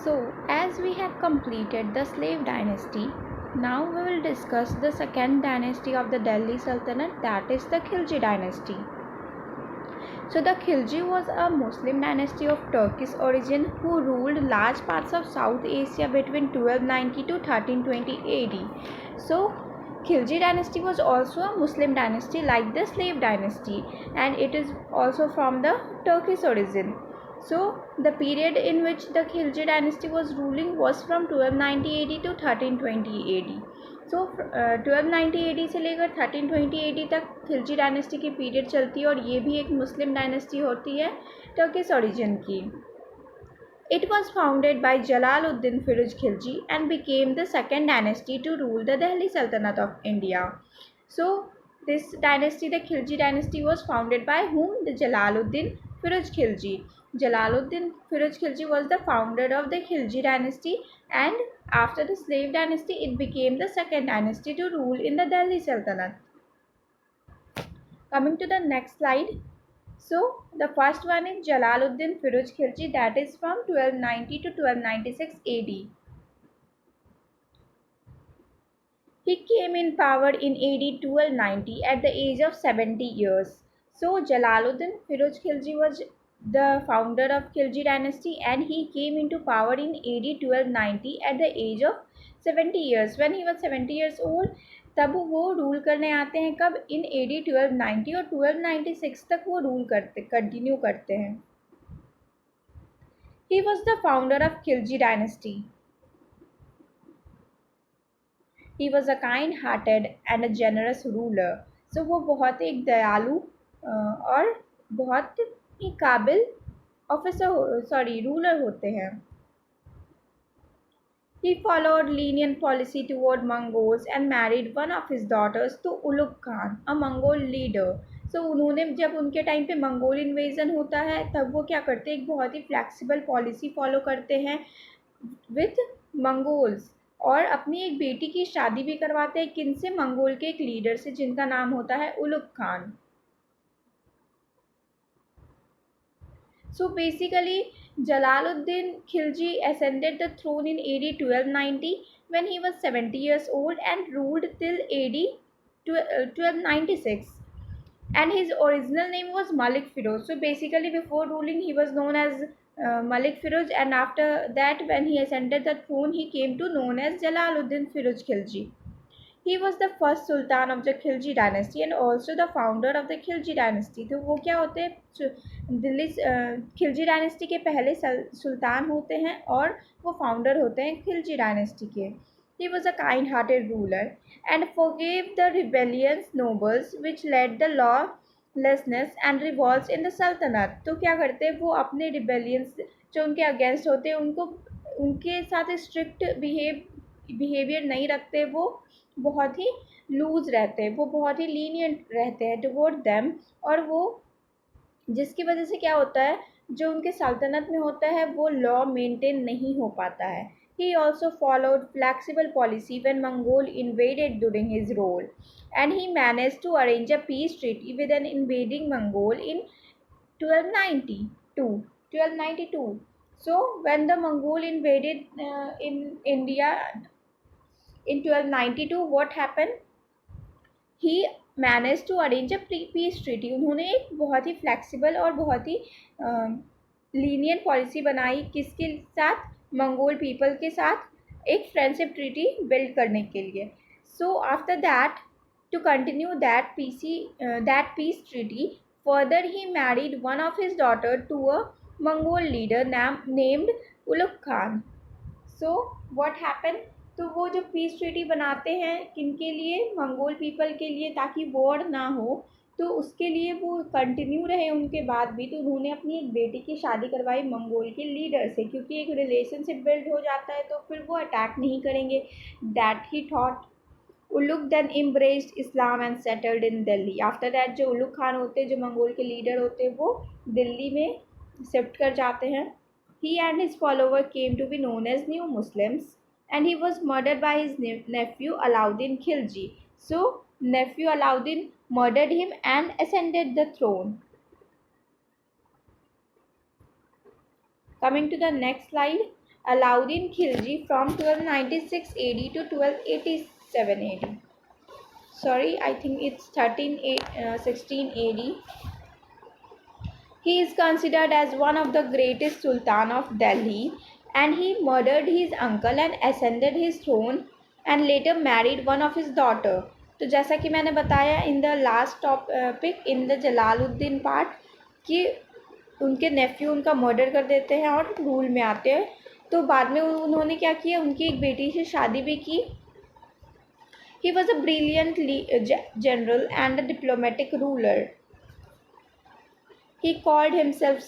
So, as we have completed the slave dynasty, now we will discuss the second dynasty of the Delhi Sultanate, that is the Khilji dynasty. So, the Khilji was a Muslim dynasty of Turkish origin who ruled large parts of South Asia between 1290 to 1320 AD. So, Khilji dynasty was also a Muslim dynasty like the slave dynasty, and it is also from the Turkish origin. So, the period in which the Khilji dynasty was ruling was from 1290 AD to 1320 AD. So 1290 AD से लेकर 1320 AD तक Khilji dynasty की period चलती है और ये भी एक मुस्लिम डायनेस्टी होती है टर्किश ओरिजिन की. It was founded by Jalaluddin Firuz Khilji and became the second dynasty to rule the Delhi Sultanate of India. So, this dynasty, the Khilji dynasty, was founded by whom? The Jalaluddin Firuz Khilji. Jalaluddin Firuz Khilji was the founder of the Khilji dynasty, and after the slave dynasty, it became the second dynasty to rule in the Delhi Sultanate. Coming to the next slide. So, the first one is Jalaluddin Firuz Khilji, that is from 1290 to 1296 AD. He came in power in AD 1290 at the age of 70 years. So, Jalaluddin Firuz Khilji was the founder of Khilji dynasty and he came into power in AD 1290 at the age of 70 years. When he was 70 years old, तब वो rule करने आते हैं कब? इन AD 1290 और 1296 तक वो rule continue करते हैं. He was the founder of Khilji dynasty. He was a kind-hearted and a generous ruler. So वो बहुत एक दयालु और बहुत ही काबिल रूलर होते हैं. He followed lenient policy toward Mongols and married one of his daughters to Ulugh Khan, a Mongol leader. So उन्होंने जब उनके टाइम पे मंगोल इन्वेजन होता है तब वो क्या करते हैं, एक बहुत ही फ्लैक्सिबल पॉलिसी फॉलो करते हैं विथ मंगोल्स और अपनी एक बेटी की शादी भी करवाते हैं किनसे? मंगोल के एक लीडर से जिनका नाम होता है Ulugh Khan. So basically, Jalaluddin Khilji ascended the throne in AD 1290 when he was 70 years old and ruled till AD 1296. And his original name was Malik Firoz. So basically, before ruling, he was known as Malik Firoz, and after that, when he ascended the throne, he came to known as Jalaluddin Firuz Khilji. He was the first sultan of the Khilji dynasty and also the founder of the Khilji dynasty. तो वो क्या होते हैं? Delhi Khilji dynasty के पहले सुल्तान होते हैं और वो फाउंडर होते हैं खिलजी डायनेस्टी के. He was a kind-hearted ruler and forgave the rebellious nobles which led the lawlessness and revolts in the sultanate. तो क्या करते हैं वो? अपने रिबेलियंस जो उनके अगेंस्ट होते हैं उनको उनके साथ स्ट्रिक्ट बिहेवियर नहीं रखते, वो बहुत ही लूज रहते हैं, वो बहुत ही लीनियंट रहते हैं टुवर्ड देम. और वो जिसकी वजह से क्या होता है, जो उनके सल्तनत में होता है वो लॉ मेंटेन नहीं हो पाता है. He also followed flexible policy when Mongol invaded during his rule, and he managed to arrange a peace treaty with an invading Mongol in 1292. So when the Mongol invaded in India in 1292, what happened? He managed to arrange a peace treaty. उन्होंने एक बहुत ही flexible और बहुत ही lenient policy बनाई किसके साथ? Mongol people के साथ एक फ्रेंडशिप ट्रीटी बिल्ड करने के लिए. So after that, to continue that peace treaty, further he married one of his daughter to a Mongol leader named Ulugh Khan. So what happen? तो वो जो पीस ट्रीटी बनाते हैं किनके लिए? मंगोल पीपल के लिए, ताकि वॉर ना हो. तो उसके लिए वो कंटिन्यू रहे उनके बाद भी. तो उन्होंने अपनी एक बेटी की शादी करवाई मंगोल के लीडर से, क्योंकि एक रिलेशनशिप बिल्ड हो जाता है तो फिर वो अटैक नहीं करेंगे. That he thought. Ulugh then embraced Islam and settled in Delhi. After that जो उलुग खान होते हैं, जो मंगोल के लीडर होते हैं, वो दिल्ली में शिफ्ट कर जाते हैं. He and his follower came to be known as new Muslims and he was murdered by his nephew Alauddin Khilji. So nephew Alauddin murdered him and ascended the throne. Coming to the next slide, Alauddin Khilji from 1296 AD to 1287 AD. Sorry, I think it's 16 AD. He is considered as one of the greatest Sultan of Delhi, and he murdered his uncle and ascended his throne and later married one of his daughter. तो जैसा कि मैंने बताया in the last topic in the Jalaluddin part कि उनके नेफ्यू उनका murder कर देते हैं और रूल में आते हैं। तो बाद में उन्होंने क्या किया, उनकी एक बेटी से शादी भी की। He was a brilliant general and a diplomatic ruler. He called himself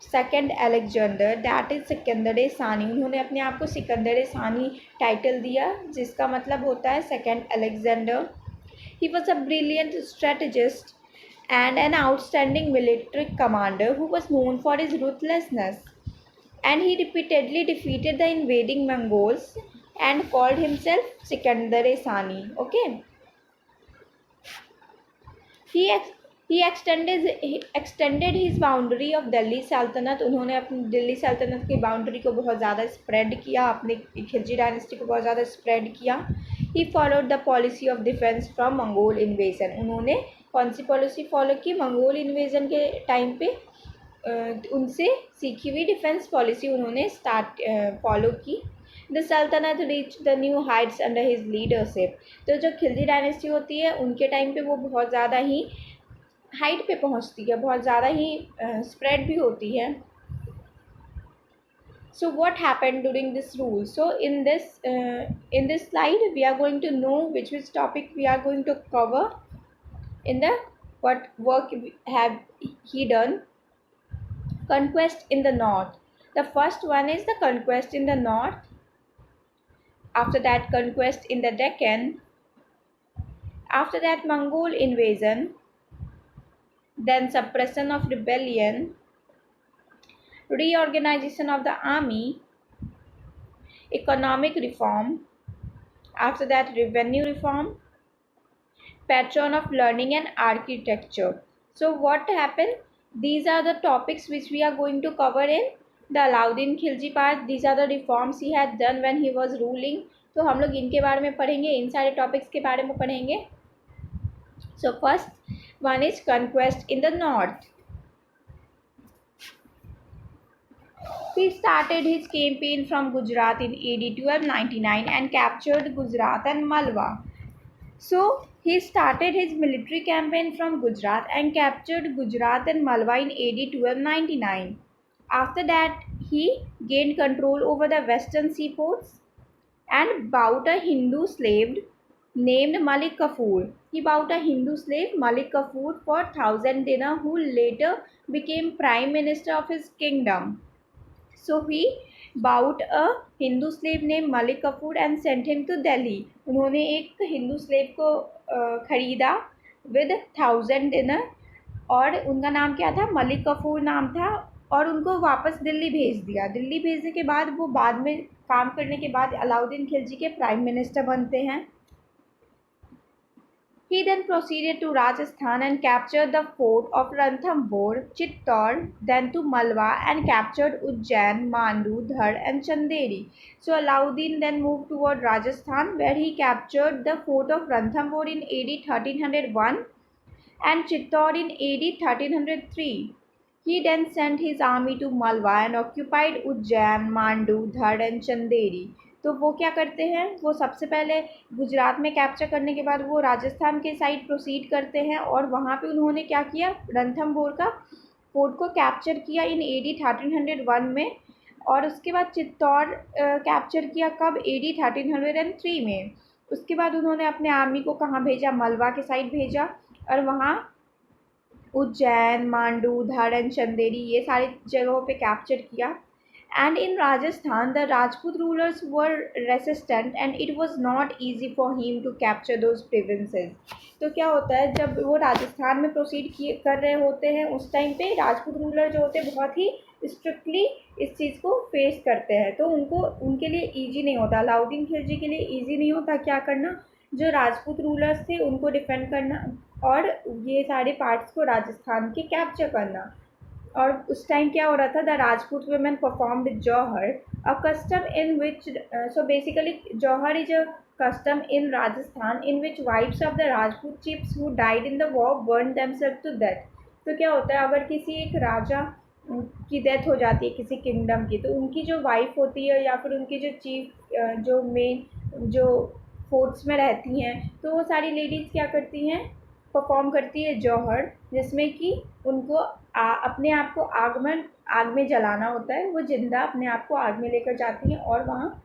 second Alexander, that is Sikandar सानी। उन्होंने अपने आप को सिकंदर सानी टाइटल दिया, जिसका मतलब होता है second Alexander. He was a brilliant strategist and an outstanding military commander who was known for his ruthlessness, and he repeatedly defeated the invading Mongols and called himself Sikandar-e-Sani. Okay, he extended his boundary of Delhi Sultanate. उन्होंने अपनी दिल्ली सल्तनत की boundary को बहुत ज़्यादा spread किया, अपने Khilji dynasty को बहुत ज़्यादा स्प्रेड किया। He followed the policy of defense from Mongol invasion. उन्होंने कौन सी पॉलिसी फॉलो की, मंगोल इन्वेजन के टाइम पे उनसे सीखी हुई डिफेंस पॉलिसी उन्होंने फॉलो की। द सल्तनत reach the new Heights under his leadership. तो जो खिलजी डायनेस्टी होती है उनके टाइम पे वो बहुत ज़्यादा ही हाइट पे पहुंचती है, बहुत ज़्यादा ही स्प्रेड भी होती है। So what happened during this rule? So in this slide we are going to know which topic we are going to cover in the what work have he done. Conquest in the north. The first one is the conquest in the north. After that, conquest in the Deccan. After that, Mongol invasion. Then suppression of rebellion, reorganization of the army, economic reform. After that, revenue reform, patron of learning and architecture. So what happened? These are the topics which we are going to cover in the Alauddin Khilji part. These are the reforms he had done when he was ruling. तो हम लोग इनके बारे में पढ़ेंगे, इन सारे topics के बारे में पढ़ेंगे। So first one is conquest in the north. He started his campaign from Gujarat in AD 1299 and captured Gujarat and Malwa. So he started his military campaign from Gujarat and captured Gujarat and Malwa in AD 1299. After that, he gained control over the western seaports and bought a Hindu slave named Malik Kafur. He bought a Hindu slave, Malik Kafur, for 1,000 dinar, who later became prime minister of his kingdom. So he bought a Hindu slave named Malik Kafur and sent him to Delhi. उन्होंने एक Hindu slave को खरीदा with 1,000 dinar और उनका नाम क्या था, मलिक कफूर नाम था, और उनको वापस दिल्ली भेज दिया। दिल्ली भेजने के बाद वो बाद में काम करने के बाद अलाउद्दीन खिलजी के प्राइम मिनिस्टर बनते हैं। He then proceeded to Rajasthan and captured the fort of Ranthambore, Chittor, then to Malwa and captured Ujjain, Mandu, Dhar and Chanderi. So Alauddin then moved toward Rajasthan, where he captured the fort of Ranthambore in AD 1301 and Chittor in AD 1303. He then sent his army to Malwa and occupied Ujjain, Mandu, Dhar and Chanderi. तो वो क्या करते हैं, वो सबसे पहले गुजरात में capture करने के बाद वो राजस्थान के साइड प्रोसीड करते हैं और वहाँ पे उन्होंने क्या किया, रणथंभौर का फोर्ट को कैप्चर किया इन AD 1301 में, और उसके बाद चित्तौड़ कैप्चर किया कब, AD 1303 में। उसके बाद उन्होंने अपने आर्मी को कहाँ भेजा, मलवा के साइड भेजा, और वहाँ उज्जैन, मांडू, धड़ एंड चंदेरी ये सारी जगहों पे कैप्चर किया। And in Rajasthan, the Rajput rulers were resistant and it was not easy for him to capture those provinces. तो क्या होता है, जब वो राजस्थान में प्रोसीड कर रहे होते हैं उस टाइम पे राजपूत रूलर जो होते हैं बहुत ही स्ट्रिक्टली इस चीज़ को फेस करते हैं, तो उनके लिए ईजी नहीं होता, अलाउद्दीन खिलजी के लिए ईजी नहीं होता क्या करना, जो राजपूत रूलर्स थे उनको डिफेंड करना और ये सारे पार्ट्स को राजस्थान के कैप्चर करना। और उस टाइम क्या हो रहा था, the Rajput women performed jauhar, a custom in which so basically jauhar is a custom in Rajasthan in which wives of the Rajput chiefs who died in the war burned themselves to death. तो क्या होता है, अगर किसी एक राजा की डेथ हो जाती है किसी किंगडम की, तो उनकी जो वाइफ होती है या फिर उनकी जो चीफ जो मेन जो फोर्ट्स में रहती हैं, तो वो सारी लेडीज़ क्या करती हैं, परफॉर्म करती है जौहर, जिसमें कि उनको अपने आप को आग में जलाना होता है। वो जिंदा अपने आप को आग में लेकर जाती हैं और वहाँ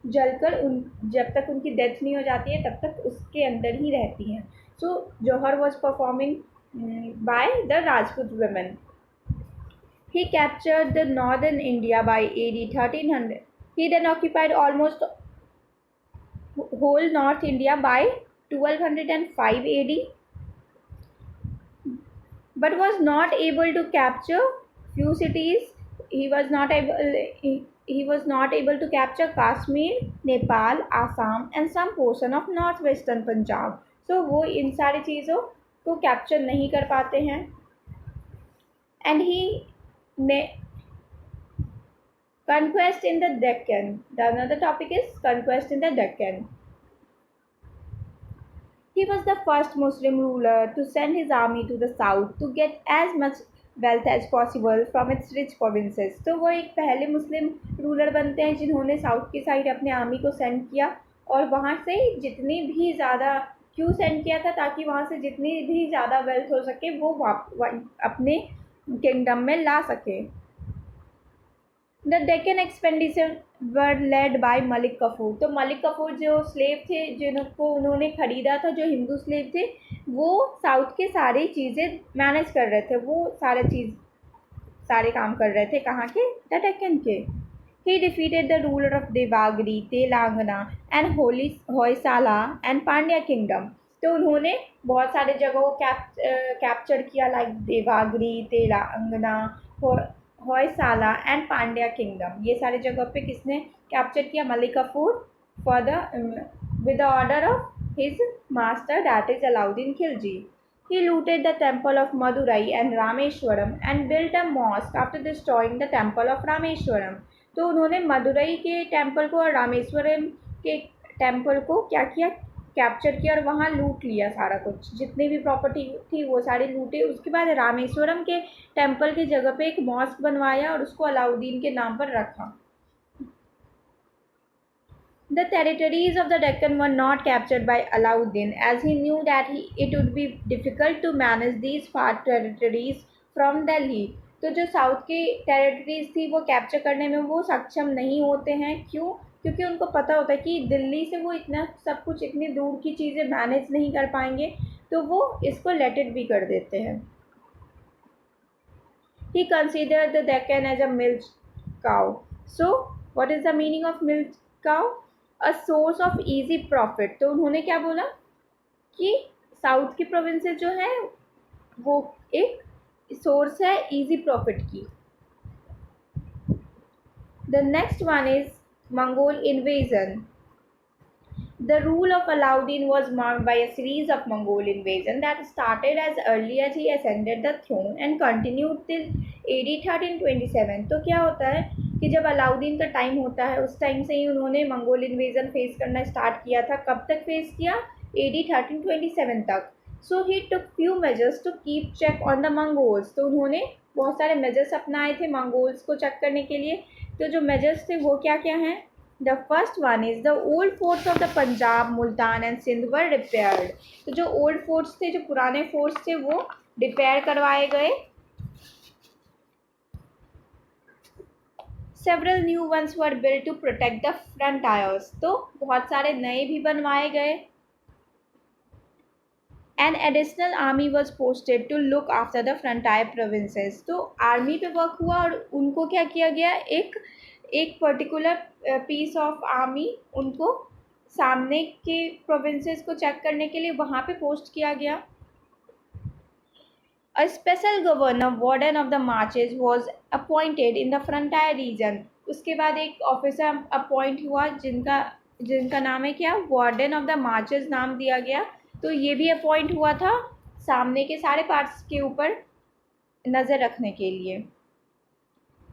जलकर उन जब तक उनकी डेथ नहीं हो जाती है तब तक उसके अंदर ही रहती हैं। So jauhar was performing by the Rajput women. He captured the northern India by AD 1300. He then occupied almost whole North India by 1205 AD, but was not able to capture few cities. He was not able. He was not able to capture Kashmir, Nepal, Assam, and some portion of northwestern Punjab. So वो इन सारी चीज़ों को capture नहीं कर पाते हैं। And he conquest in the Deccan. The another topic is conquest in the Deccan. He was the first Muslim ruler to send his army to the south to get as much wealth as possible from its rich provinces. तो वो एक पहले मुस्लिम ruler बनते हैं जिन्होंने south की side अपने army को सेंड किया और वहाँ से जितनी भी ज़्यादा, क्यों सेंड किया था, ताकि वहाँ से जितनी भी ज़्यादा वेल्थ हो सके वो अपने किंगडम में ला सके। The Deccan expedition were led by Malik Kafur. तो मलिक कफूर जो स्लेव थे जिनको उन्होंने ख़रीदा था, जो हिंदू स्लेव थे, वो साउथ के सारी चीज़ें मैनेज कर रहे थे, वो सारे काम कर रहे थे कहाँ के, द डेक्कन के। ही defeated the ruler of Devagiri, Telangana and Hoysala and Pandya kingdom. तो उन्होंने बहुत सारे जगहों कैप्चर किया, like Devagiri, Telangana, Hoysala and Pandya kingdom. ये सारे जगह पे किसने कैप्चर किया, Malik Kafur, for the with the order of his master that is Alauddin Khilji. He looted the temple of Madurai and Rameshwaram and built a mosque after destroying the temple of Rameshwaram. तो उन्होंने मदुरई के temple को और रामेश्वरम के टेम्पल को क्या किया, कैप्चर किया और वहाँ लूट लिया सारा कुछ, जितनी भी प्रॉपर्टी थी वो सारी लूटे। उसके बाद रामेश्वरम के टेम्पल की जगह पे एक मॉस्क बनवाया और उसको अलाउद्दीन के नाम पर रखा। The territories of the Deccan were not captured by Alauddin, as he knew that it would be difficult to manage these far territories from Delhi. तो जो साउथ की टेरिटरीज थी वो कैप्चर करने में वो सक्षम नहीं होते हैं। क्यों? क्योंकि उनको पता होता है कि दिल्ली से वो इतना सब कुछ, इतनी दूर की चीज़ें मैनेज नहीं कर पाएंगे, तो वो इसको लेट इट भी कर देते हैं। He considered the Deccan as a milk cow. So, what is the meaning of milk cow? A source of easy profit. तो उन्होंने क्या बोला कि साउथ की प्रोविंसेस जो है वो एक सोर्स है इजी प्रॉफिट की। The next one is Mongol invasion. The rule of Alauddin was marked by a series of Mongol invasions that started as early as he ascended the throne and continued till AD 1327. तो क्या होता है कि जब अलाउद्दीन का time होता है उस टाइम से ही उन्होंने मंगोल इन्वेजन फेस करना स्टार्ट किया था। कब तक फेस किया? AD 1327 तक। So he took few measures to keep check on the Mongols. तो उन्होंने बहुत सारे मेजर्स अपनाए थे मंगोल्स को चेक करने के लिए। तो जो मेजर्स थे वो क्या क्या हैं? The first one is the old forts of the Punjab, Multan and Sindh were repaired. तो जो old forts थे, जो पुराने forts थे, वो रिपेयर करवाए गए। Several new ones were built to protect the frontiers. तो बहुत सारे नए भी बनवाए गए। An additional army was posted to look after the frontier provinces. तो आर्मी पे वर्क हुआ और उनको क्या किया गया, एक पर्टिकुलर पीस ऑफ आर्मी उनको सामने के प्रोविंसेस को चेक करने के लिए वहाँ पे पोस्ट किया गया। A special governor warden of the marches was appointed in the frontier region. उसके बाद एक ऑफिसर अपॉइंट हुआ जिनका नाम है क्या, वार्डन ऑफ द मार्चेस नाम दिया गया। तो ये भी अपॉइंट हुआ था सामने के सारे पार्ट्स के ऊपर नज़र रखने के लिए।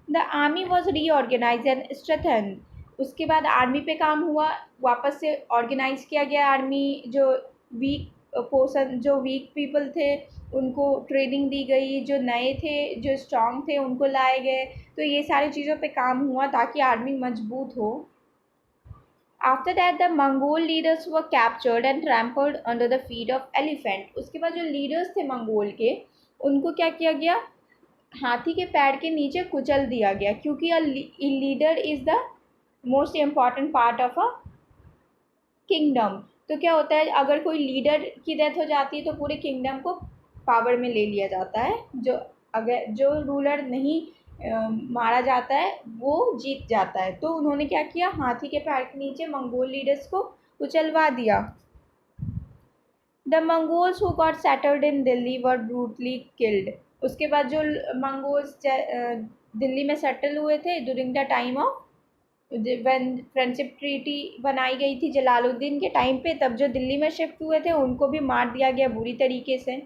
The army was reorganise and strengthen. उसके बाद आर्मी पे काम हुआ, वापस से ऑर्गेनाइज किया गया आर्मी। जो वीक पीपल थे उनको ट्रेनिंग दी गई, जो नए थे जो स्ट्रांग थे उनको लाए गए। तो ये सारी चीज़ों पे काम हुआ ताकि आर्मी मजबूत हो। After that the Mongol leaders were captured and trampled under the feet of elephant. उसके बाद जो लीडर्स थे मंगोल के, उनको क्या किया गया, हाथी के पैर के नीचे कुचल दिया गया, क्योंकि a leader is the most important part of a kingdom. तो क्या होता है, अगर कोई लीडर की डेथ हो जाती है तो पूरे किंगडम को पावर में ले लिया जाता है। जो रूलर नहीं मारा जाता है वो जीत जाता है। तो उन्होंने क्या किया, हाथी के पैर के नीचे मंगोल लीडर्स को कुचलवा दिया। The Mongols who got settled in Delhi were brutally killed. उसके बाद जो मंगोल्स दिल्ली में सेटल हुए थे during the time of when friendship treaty बनाई गई थी जलालुद्दीन के टाइम पे, तब जो दिल्ली में शिफ्ट हुए थे उनको भी मार दिया गया बुरी तरीके से।